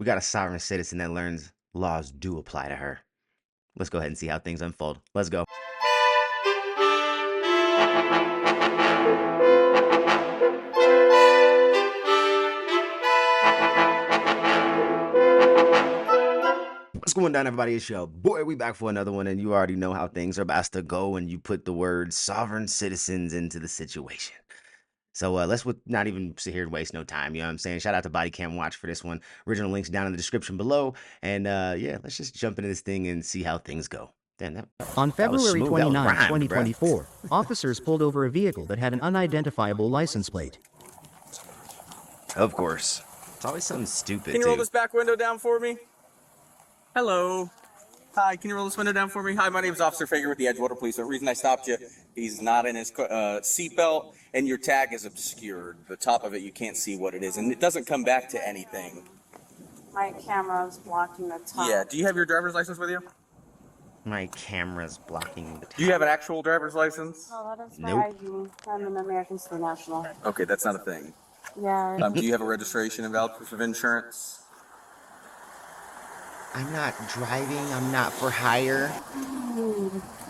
We got a sovereign citizen that learns laws do apply to her. Let's go ahead and see how things unfold. Let's go. What's going down, everybody? It's your boy. We back for another one, and you already know how things are about to go when you put the word sovereign citizens into the situation. So let's not even sit here and waste no time. You know what I'm saying? Shout out to Body Cam Watch for this one. Original links down in the description below. And yeah, let's just jump into this thing and see how things go. Damn, On that was February smooth. That was 29, rhymed, bruh. 2024, officers pulled over a vehicle that had an unidentifiable license plate. Of course. It's always something stupid, Can you roll too. this back window down for me? Hello. Hi, can you roll this window down for me? Hi, my name is Officer Fager with the Edgewater Police. The reason I stopped you, he's not in his seatbelt, and your tag is obscured. The top of it, you can't see what it is, and it doesn't come back to anything. My camera's blocking the top. Yeah, do you have your driver's license with you? My camera's blocking the top. Do you have an actual driver's license? Oh, that is my Nope. ID. I'm an American State National. Okay, that's not a thing. Yeah. Do you have a registration and valid proof of insurance? I'm not driving. I'm not for hire.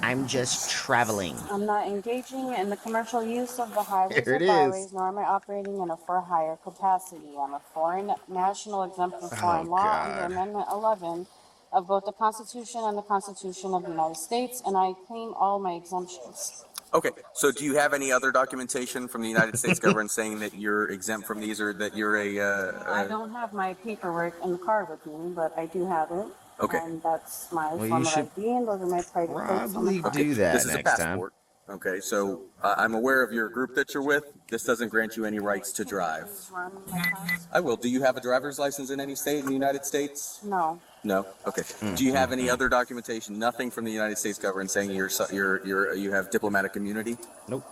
I'm just traveling. I'm not engaging in the commercial use of the highways There or it byways, is. nor am I operating in a for-hire capacity. I'm a foreign national exempt from foreign law God. under Amendment 11 of both the Constitution and the Constitution of the United States, and I claim all my exemptions. Okay, so do you have any other documentation from the United States government saying that you're exempt from these or that you're I don't have my paperwork in the car with me, but I do have it. Okay. And that's my Well, form you of should ID, and those are my private plates on the Probably car. do that This is a next time. passport. Okay, so I'm aware of your group that you're with. This doesn't grant you any rights to drive. Please run my pass. I will. Do you have a driver's license in any state in the United States? No. No. Okay. Do you have any other documentation? Nothing from the United States government saying you have diplomatic immunity? Nope.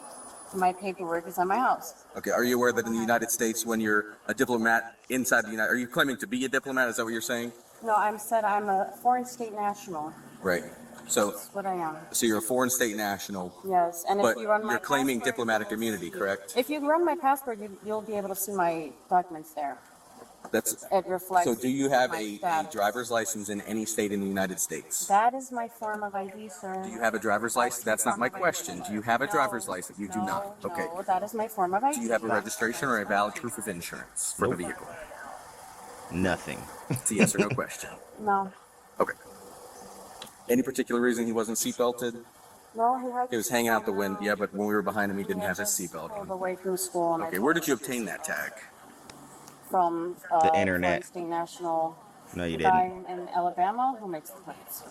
My paperwork is at my house. Okay. Are you aware that in the United States, when you're a diplomat inside the United, are you claiming to be a diplomat? Is that what you're saying? No, I'm a foreign state national. Right. So, That's what I am. so you're a foreign state national, Yes, and but if you run my you're claiming passport, diplomatic immunity, correct? if you run my passport, you'll be able to see my documents there. That's. It reflects. So, do you have my a status. driver's license in any state in the United States? That is my form of ID, sir. Do you have a driver's license? That's not my question. Do you have a driver's license? You do not. Okay. No, that is my form of ID. Do you have a registration or a valid proof of insurance for the Nope. vehicle? Nothing. It's a yes or no question. No. Okay. Any particular reason he wasn't seatbelted? No, he had. He was hanging out the window. Yeah, but when we were behind him, he didn't have his seatbelt Pulled on. away from school. And Okay, where did you obtain that tag? From The internet. Foreign State National. No, you The guy didn't. in Alabama who makes the plates.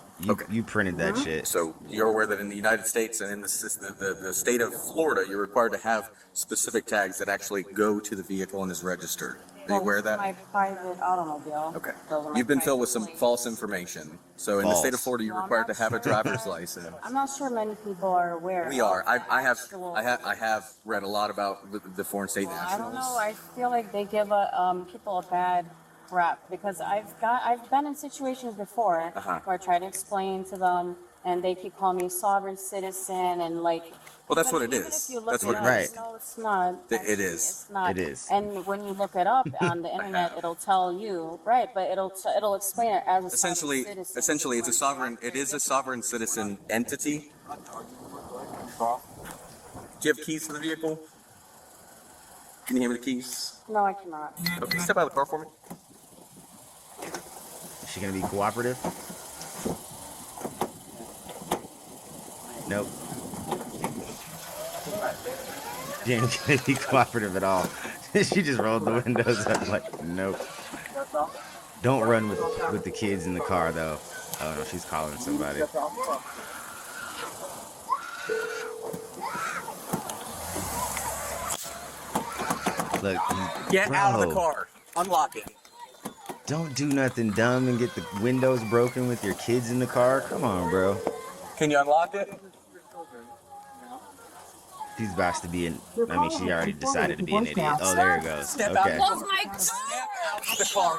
You printed that shit. So you're aware that in the United States and in the state of Florida, you're required to have specific tags that actually go to the vehicle and is registered. Are you aware of that? My private automobile. Okay. Those are my You've been filled private with some plates. false information. So in the state of False. Florida, you're No, I'm required to not have a sure. driver's license. I'm not sure many people are aware. We of are. I actual- have read a lot about the foreign state I nationals. don't know. I feel like they give people a bad rap because I've been in situations before Uh-huh. where I try to explain to them and they keep calling me sovereign citizen and like. Well, that's but what it even is. if you look That's it what up, it Right. No, it's not. It Actually, is. It's not. It is. And when you look it up on the internet, it'll tell you right, but it'll explain it as a Essentially, sovereign citizen. essentially, it's a sovereign. It is a sovereign citizen entity. Do you have keys to the vehicle? Can you hand me the keys? No, I cannot. Okay, step out of the car for me. Is she gonna be cooperative? Nope. She ain't gonna be cooperative at all. She just rolled the windows up like, nope. Don't run with the kids in the car though. Oh no, she's calling somebody. Look, Get out of the bro, car. Unlock it. Don't do nothing dumb and get the windows broken with your kids in the car. Come on, bro. Can you unlock it? She's about to be an. I mean, she already decided to be an idiot. Oh, there it goes. Step out. Okay. Oh my God! Step out of the car.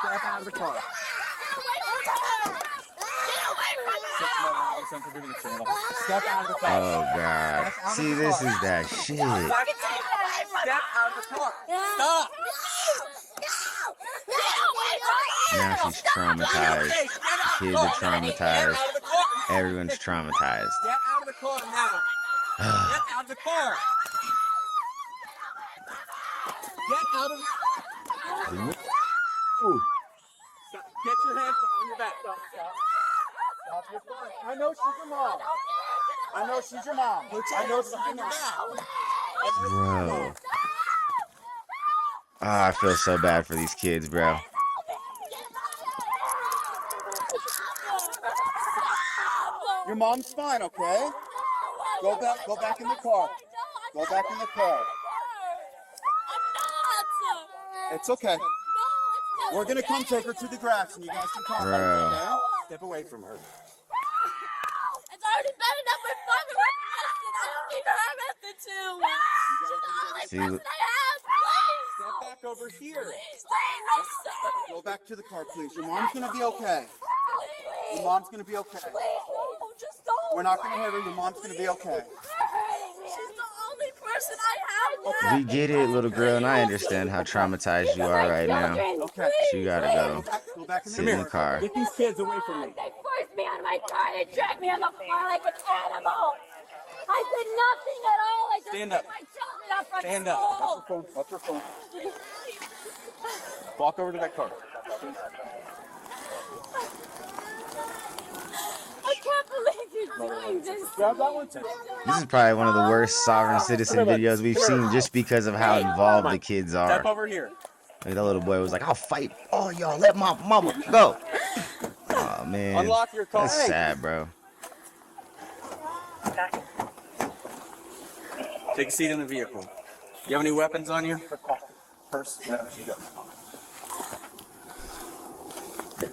Step out of the car. Step out of the car. Oh God. See, this is that shit. Step out of the car. Stop. Now she's traumatized. Kids are traumatized. Everyone's traumatized. Get out of the car now. Get out of the car. Get out of the Get your hands behind your back. Stop. You're fine. I know she's your mom. I know she's your mom. Bro. I feel so bad for these kids, bro. Your mom's fine, okay? Go back in the car. Go back in the car. It's okay. We're gonna come take her to the grass and you guys can talk. Bro. Okay? Step away from her. It's already bad enough with fucking arrested. I don't need her arrested too. She's the only person I have. Please. Step back over here. Please, please. Go back to the car, please. Your mom's gonna be okay. Your mom's gonna be okay. Please, just don't. We're not gonna hurt her. Your mom's gonna be okay. She's the only person I have. We get it, little girl, and I understand how traumatized you are right now. Okay. You gotta go. Go back in Sit in the car. Get these kids away from me. They forced me out of my car. They dragged me on the floor like an animal. I did nothing at all. I just Stand up. picked my children up from Stand school. up. Watch your phone. Walk over to that car. I can't believe you're doing this. Grab that one too. This is probably one of the worst sovereign citizen videos we've seen just because of how involved the kids are. Step over here. Like that little boy was like, I'll fight all y'all. Let my mama go. Oh, man. Unlock your car. That's sad, bro. Take a seat in the vehicle. You have any weapons on you? Purse? No, you don't.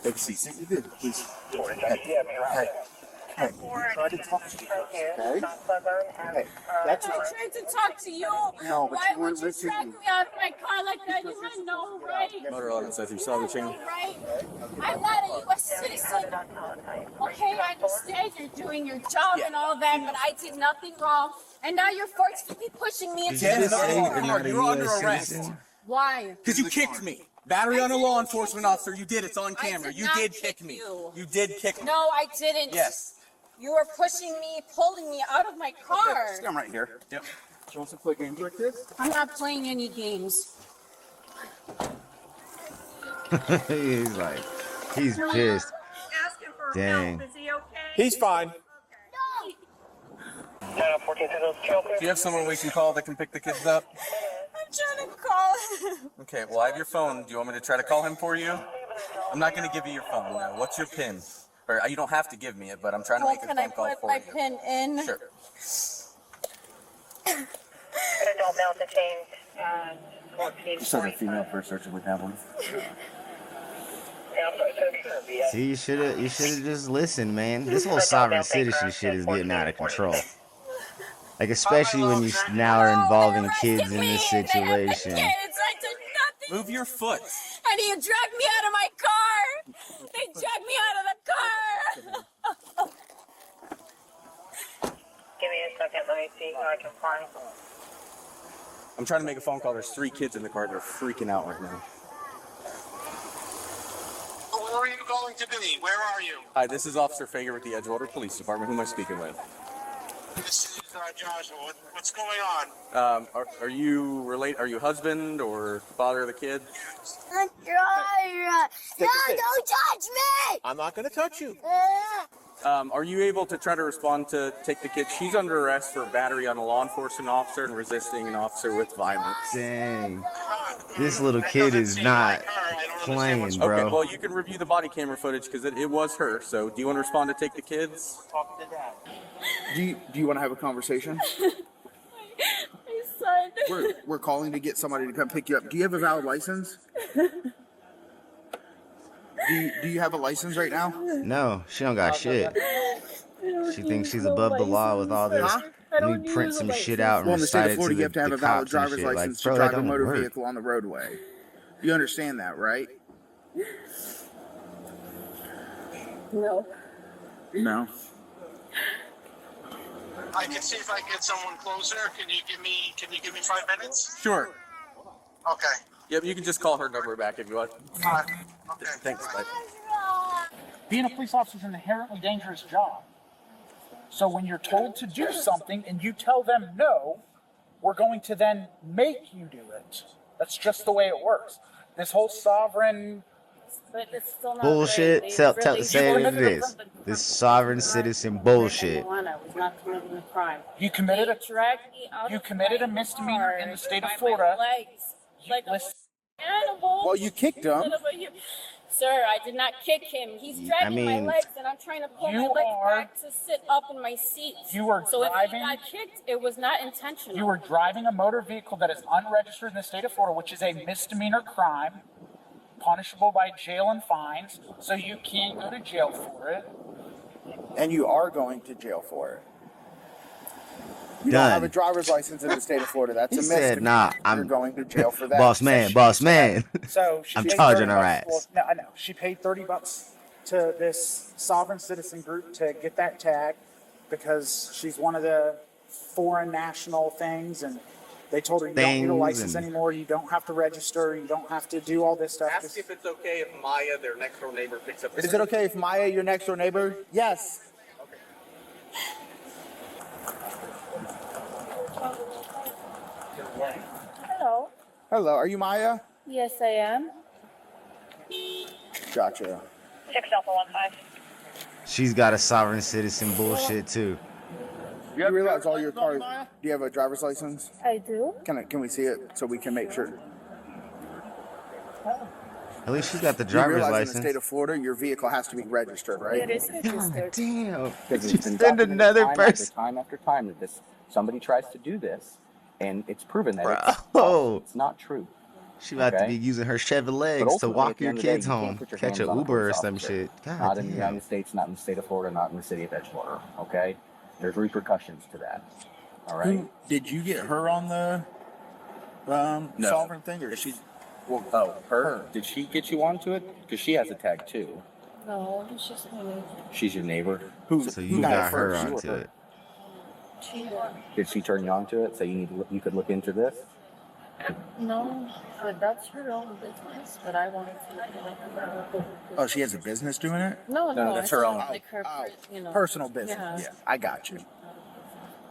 Take a seat. Please. Hey. Try to talk to you. Okay? Hey. That's I tried to talk to you. No, but why you would weren't you listening. drag me out of my car like that? You had no right. Motor alarm says you saw the chain. No right. I'm not a U.S. citizen. Okay, I understand you're doing your job and all that, but I did nothing wrong. And now you're forcefully pushing me into Did you the just say car. you're not a You're under arrest. citizen? Why? Because you kicked me. Battery on a law enforcement officer. You did. It's on I camera. did You not did kick kick me. you. You did kick me. No, I didn't. Yes. You were pushing me, pulling me out of my car. I'm right here. Yep. Do you want to play games like this? I'm not playing any games. He's like, he's pissed. Ask him for Dang. help. Is he okay? He's fine. No, Do you have someone we can call that can pick the kids up? I'm trying to call him. Okay, well, I have your phone. Do you want me to try to call him for you? I'm not going to give you your phone, no. What's your PIN? Or you don't have to give me it, but I'm trying to Well, make a can I phone call put for my you. pin in? Sure. Adult male detained. 14. Just like a female first search would have one. See, you should have just listened, man. This whole sovereign citizen shit is getting out of control. Like, especially when you now are involving kids in this situation. I did nothing. Move your foot. And you dragged me out of my car. They dragged me out of the car. Give me a second. Let me see who I can find. I'm trying to make a phone call. There's 3 kids in the car. They're freaking out right now. Where are you going to be? Where are you? Hi, this is Officer Fager with the Edgewater Police Department. Who am I speaking with? This is Joshua. What's going on? Are you Are you husband or father of the kid? No, don't touch me. I'm not going to touch you. Are you able to try to respond to take the kid? She's under arrest for battery on a law enforcement officer and resisting an officer with violence. Dang. This little kid is not playing, bro. Okay, well, you can review the body camera footage because it was her. So do you want to respond to take the kids? Talk to Dad. Do you want to have a conversation? My son. We're calling to get somebody to come pick you up. Do you have a valid license? Do you have a license right now? No, she don't got shit. She thinks she's above the law with all this. Let me print some shit out and Well, in the state recite of it Florida, to you have to have the a valid cops and driver's shit. license Like, bro, to that drive a don't motor work. vehicle on the roadway. You understand that, right? No. No. I can see if I can get someone closer. Can you give me 5 minutes? Sure. Okay. Yep, you can just call her number back if you want. All right. Thanks, bud. Being a police officer is an inherently dangerous job. So when you're told to do something and you tell them no, we're going to then make you do it. That's just the way it works. This whole sovereign But it's still not Bullshit. right. Say it what it is. This sovereign citizen bullshit. Marijuana was not committing a crime. you committed They a dragged me out you of committed my a misdemeanor car in the state of by my Florida. legs, like Listen, an animal. Well, you kicked him. Sir, I did not kick him. He's dragging my legs, and I'm trying to pull my You legs are- back to sit up in my seat. You were so driving- if he got kicked, it was not intentional. you were driving a motor vehicle that is unregistered in the state of Florida, which is a misdemeanor crime, punishable by jail and fines. So you can't go to jail for it. And you are going to jail for it. You don't have a Done. driver's license in the state of Florida. That's He a said, misdemeanor. nah, You're I'm going to jail for that. boss man. So she I'm paid charging 30 her bucks ass. No, I know. She paid $30 to this sovereign citizen group to get that tag because she's one of the foreign national things, and they told her you don't need a Things license and- anymore. You don't have to register. You don't have to do all this stuff. Ask if it's okay if Maya, their next door neighbor, picks up. Is it okay if Maya, your next door neighbor? Yes. Hello. Hello. Are you Maya? Yes, I am. Gotcha. 6 Alpha 15. She's got a sovereign citizen bullshit too. You realize all your cars. Do you have a driver's license? I do. Can we see it so we can make sure? At least she's got the You driver's realize in the license. state of Florida, your vehicle has to be registered, right? It is registered. Damn. Because She it's been send documented another time person. after time that somebody tries to do this, and it's proven that Bro. it's not true. She about to Okay. be using her Chevy But legs to ultimately, walk at the your end of the day, kids you can't home. put your Catch hands an on a Uber or police some officer. shit. God Not in the damn. United States, not in the state of Florida, not in the city of Edgewater. Okay, there's repercussions to that. All right. Did you get her on the No. sovereign thing, or she's? Well, oh, her. Did she get you onto it? Because she has a tag too. No, it's just me. She's your neighbor. So you got got it her first? You or onto her? it. Did she turn you on to it? So you could look into this. No, but that's her own business. But I wanted to look at it. Oh, she has a business doing it. No, that's it's her not own. Like her, Oh, you know, personal business. Yeah. Yeah, I got you.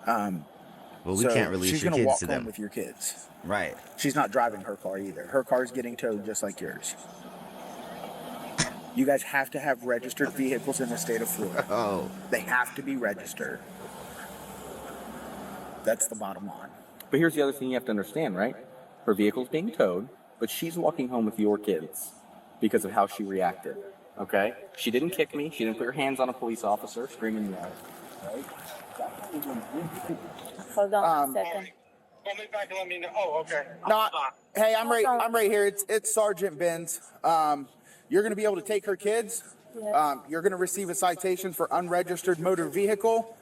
Well, we So can't release she's your gonna kids walk to home them. with your kids. Right. She's not driving her car either. Her car's getting towed just like yours. You guys have to have registered vehicles in the state of Florida. Oh. They have to be registered. That's the bottom line. But here's the other thing you have to understand, right? Her vehicle's being towed, but she's walking home with your kids because of how she reacted. Okay? She didn't kick me. She didn't put her hands on a police officer, screaming me out. Right? Hold on a second. Call me back and let me know. Oh, okay. No, hey, I'm right here. It's Sergeant Benz. You're going to be able to take her kids. Yes. You're going to receive a citation for unregistered motor vehicle.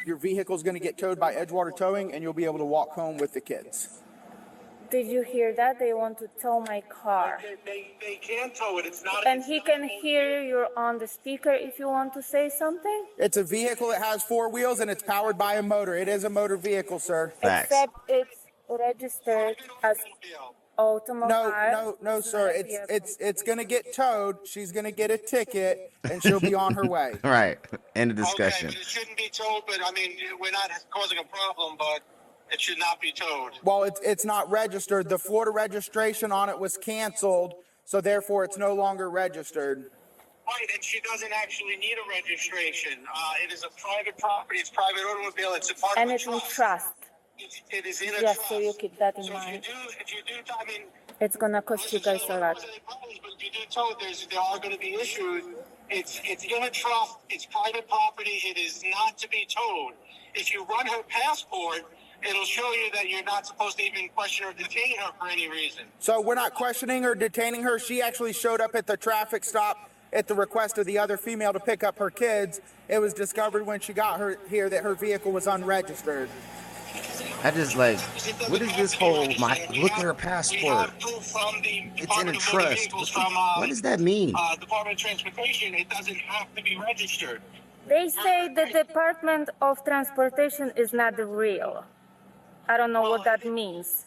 Your vehicle is going to get towed by Edgewater Towing, and you'll be able to walk home with the kids. Did you hear that? They want to tow my car. They can tow it. It's not. And he can hear you on the speaker if you want to say something. It's a vehicle that has 4 wheels, and it's powered by a motor. It is a motor vehicle, sir. Facts. Except it's registered as automobile. No, sir. It's going to get towed. She's going to get a ticket, and she'll be on her way. Right. End of discussion. Okay, but it shouldn't be towed. But I mean, we're not causing a problem, but it should not be towed. Well, it's not registered. The Florida registration on it was canceled, so therefore it's no longer registered. Right, and she doesn't actually need a registration. It is a private property. It's private automobile. It's a part And of a it's in trust. trust. It is in a Yes, trust. so you keep that in So mind. if you do, I mean, It's gonna cost you guys a lot. But if you do tow, there are going to be issues. It's in a trust. It's private property. It is not to be towed. If you run her passport, it'll show you that you're not supposed to even question or detain her for any reason. So we're not questioning or detaining her. She actually showed up at the traffic stop at the request of the other female to pick up her kids. It was discovered when she got her here that her vehicle was unregistered. I just like, what is this whole, look at her We passport. have proof from the It's in a Department of Motor trust. Vehicles What does that mean? Department of Transportation. It doesn't have to be registered. They say the Department of Transportation is not real. I don't know what that means.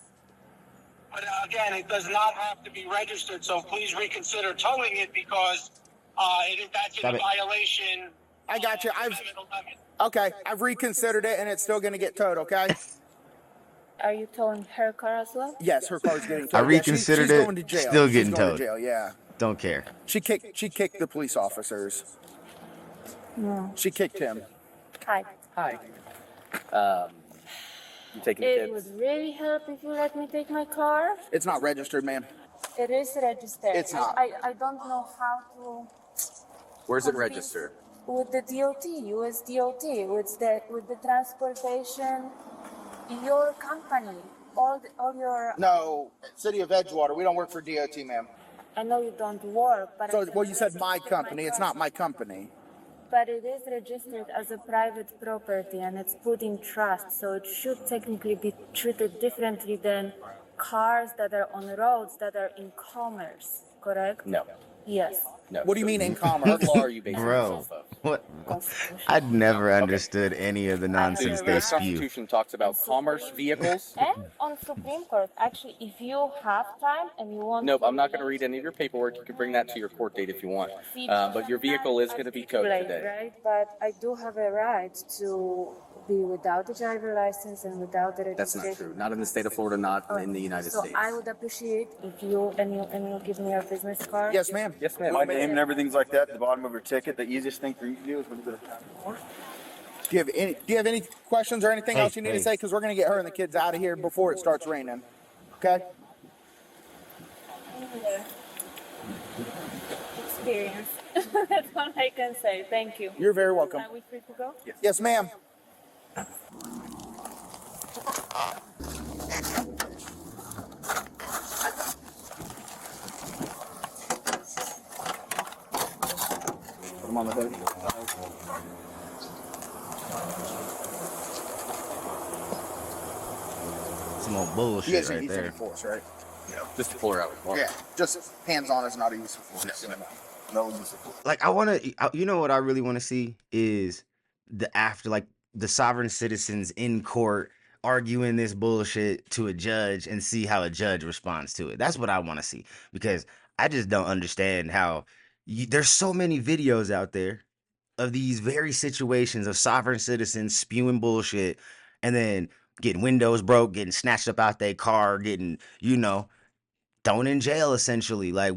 But again, it does not have to be registered, so please reconsider towing it because that's in violation. I got you. Amendment 11. Okay, I've reconsidered it, and it's still going to get towed. Okay. Are you towing her car as well? Yes, her car's getting I towed. reconsidered she's it. going to jail. Still She's getting going towed. to jail. Yeah. Don't care. She kicked the police officers. No. She kicked him. Hi. Hi. You taking the It kids? would really help if you let me take my car. It's not registered, ma'am. It is registered. It's not. I don't know how to. Where's it registered? With the DOT, US DOT, with the transportation, your company, all your. No, City of Edgewater. We don't work for DOT, ma'am. I know you don't work, but. So, well, you said my company. It's not my company. But it is registered as a private property and it's put in trust, so it should technically be treated differently than cars that are on roads that are in commerce, correct? No. Yes. No. What do you mean in commerce? What law are you basing Bro, yourself off? what? Constitution. I'd never understood any of the The nonsense they U.S. spew. Constitution talks about commerce vehicles. And on Supreme Court, actually, if you have time and you want. Nope, I'm not going to read any of your paperwork. You can bring that to your court date if you want. But your vehicle is going to be towed Late, today. right? But I do have a right to be without a driver license and without the That's registration. not true. Not in the state of Florida, not in the United So States. I would appreciate if you give me your business card. Yes, ma'am. Yes, ma'am. My name and everything's like that at the bottom of your ticket. The easiest thing for you to do is when you go to court. Do you have any questions or anything else you need to say? Because we're going to get her and the kids out of here before it starts raining. Okay. Experience. That's all I can say. Thank you. You're very welcome. Are we free to go? Yes, ma'am. Put them on the hood. Some old bullshit right there. Force, right? Just to pull her out. Yeah. Just hands on is not a use of force. No use of force. Like, I want to, you know what I really want to see is the sovereign citizens in court arguing this bullshit to a judge and see how a judge responds to it. That's what I want to see, because I just don't understand how there's so many videos out there of these very situations of sovereign citizens spewing bullshit and then getting windows broke, getting snatched up out their car, getting, thrown in jail essentially. Like,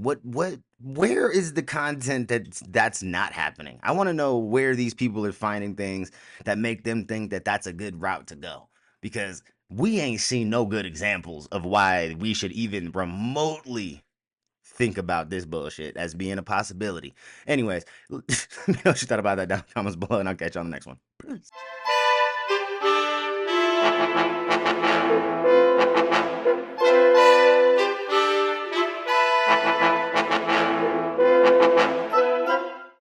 where is the content that's not happening? I want to know where these people are finding things that make them think that that's a good route to go, because we ain't seen no good examples of why we should even remotely think about this bullshit as being a possibility. Anyways, let me know what you thought about that down in the comments below, and I'll catch you on the next one. Peace.